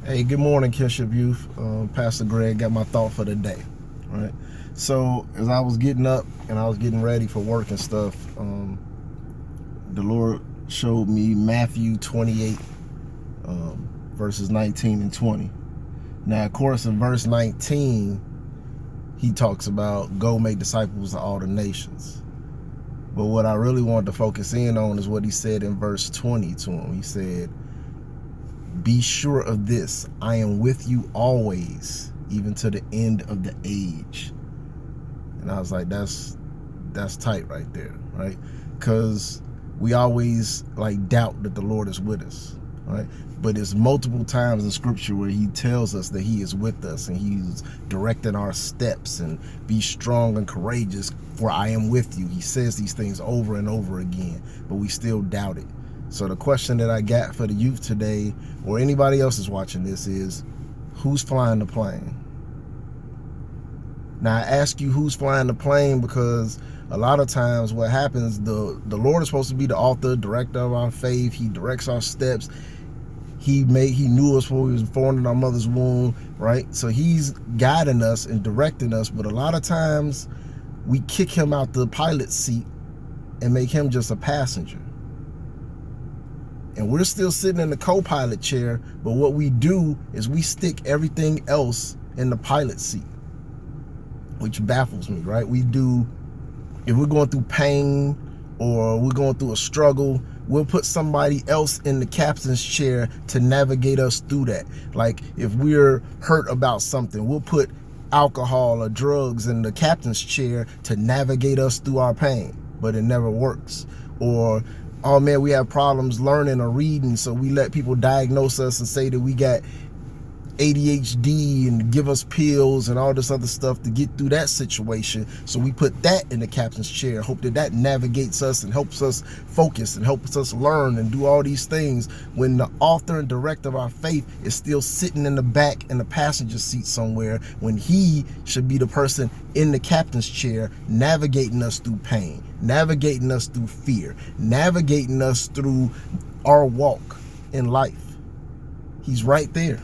Hey, good morning, Kinship Youth. Pastor Greg got my thought for the day. All right. So as I was getting up and I was getting ready for work and stuff, the Lord showed me Matthew 28, verses 19 and 20. Now, of course, in verse 19, he talks about go make disciples of all the nations. But what I really wanted to focus in on is what he said in verse 20 to him. He said, "Be sure of this, I am with you always, even to the end of the age." And I was like, that's tight right there, right? Because we always like doubt that the Lord is with us, right? But it's multiple times in scripture where he tells us that he is with us and he's directing our steps, and be strong and courageous, for I am with you. He says these things over and over again, but we still doubt it. So the question that I got for the youth today, or anybody else is watching this, is who's flying the plane? Now I ask you who's flying the plane because a lot of times what happens, the Lord is supposed to be the author, director of our faith. He directs our steps. He knew us before we was formed in our mother's womb, right? So he's guiding us and directing us, but a lot of times we kick him out the pilot seat and make him just a passenger. And we're still sitting in the co-pilot chair, but what we do is we stick everything else in the pilot seat, which baffles me, right? If we're going through pain or we're going through a struggle, we'll put somebody else in the captain's chair to navigate us through that. Like if we're hurt about something, we'll put alcohol or drugs in the captain's chair to navigate us through our pain, but it never works. Or, oh man, we have problems learning or reading, so we let people diagnose us and say that we got ADHD and give us pills and all this other stuff to get through that situation. So we put that in the captain's chair, hope that that navigates us and helps us focus and helps us learn and do all these things, when the author and director of our faith is still sitting in the back in the passenger seat somewhere, when he should be the person in the captain's chair navigating us through pain, navigating us through fear, navigating us through our walk in life. He's right there.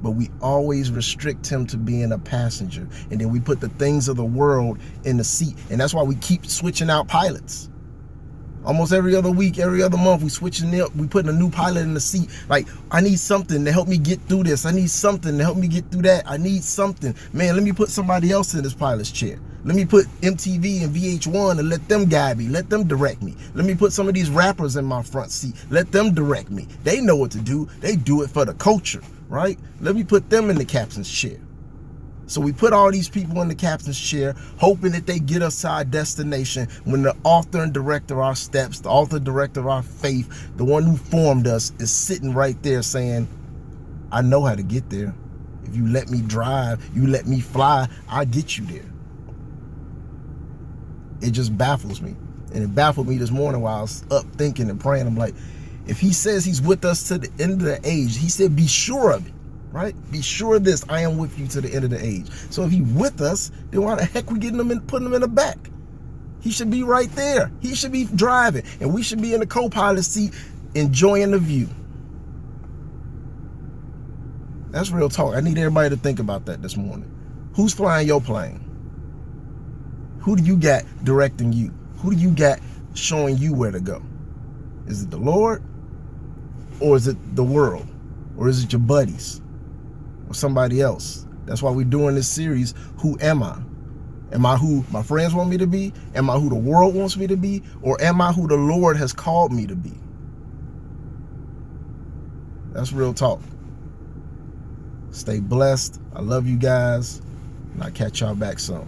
But we always restrict him to being a passenger. And then we put the things of the world in the seat. And that's why we keep switching out pilots. Almost every other week, every other month, we putting a new pilot in the seat. Like, I need something to help me get through this. I need something to help me get through that. I need something. Man, let me put somebody else in this pilot's chair. Let me put MTV and VH1 and let them guide me. Let them direct me. Let me put some of these rappers in my front seat. Let them direct me. They know what to do. They do it for the culture, right? Let me put them in the captain's chair. So we put all these people in the captain's chair, hoping that they get us to our destination, when the author and director of our steps, the author and director of our faith, the one who formed us, is sitting right there saying, I know how to get there. If you let me drive, you let me fly, I'll get you there. It just baffles me. And it baffled me this morning while I was up thinking and praying. I'm like, if he says he's with us to the end of the age, he said, be sure of it, right? Be sure of this, I am with you to the end of the age. So if he's with us, then why the heck we getting him and putting him in the back? He should be right there. He should be driving, and we should be in the co-pilot seat enjoying the view. That's real talk. I need everybody to think about that this morning. Who's flying your plane? Who do you got directing you? Who do you got showing you where to go? Is it the Lord? Or is it the world? Or is it your buddies? Or somebody else? That's why we're doing this series, Who Am I? Am I who my friends want me to be? Am I who the world wants me to be? Or am I who the Lord has called me to be? That's real talk. Stay blessed. I love you guys. And I'll catch y'all back soon.